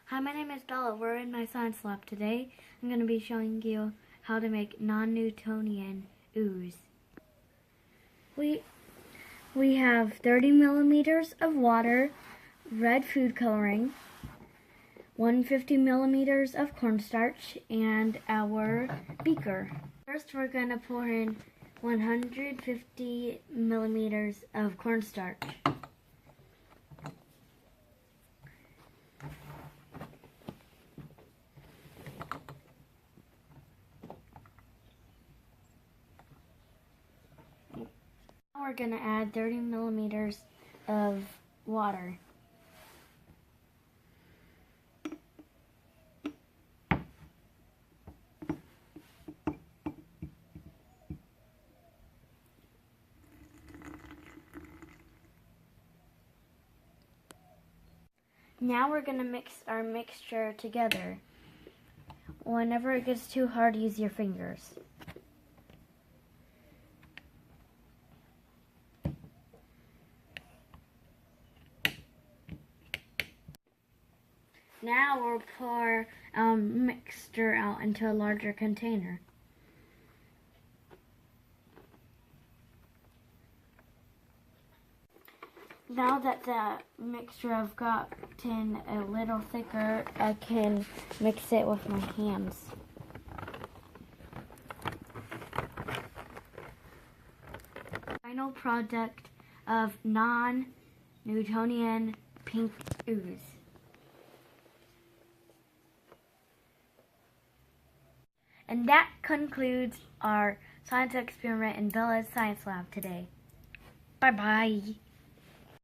Hi, my name is Bella. We're in my science lab today. I'm going to be showing you how to make non-Newtonian ooze. We have 30 millimeters of water, red food coloring, 150 millimeters of cornstarch, and our beaker. First, we're going to pour in 150 millimeters of cornstarch. Now we're going to add 30 millimeters of water. Now we're going to mix our mixture together. Whenever it gets too hard, use your fingers. Now we'll pour our mixture out into a larger container. Now that the mixture has gotten a little thicker, I can mix it with my hands. Final product of non-Newtonian pink ooze. And that concludes our science experiment in Bella's science lab today. Bye-bye.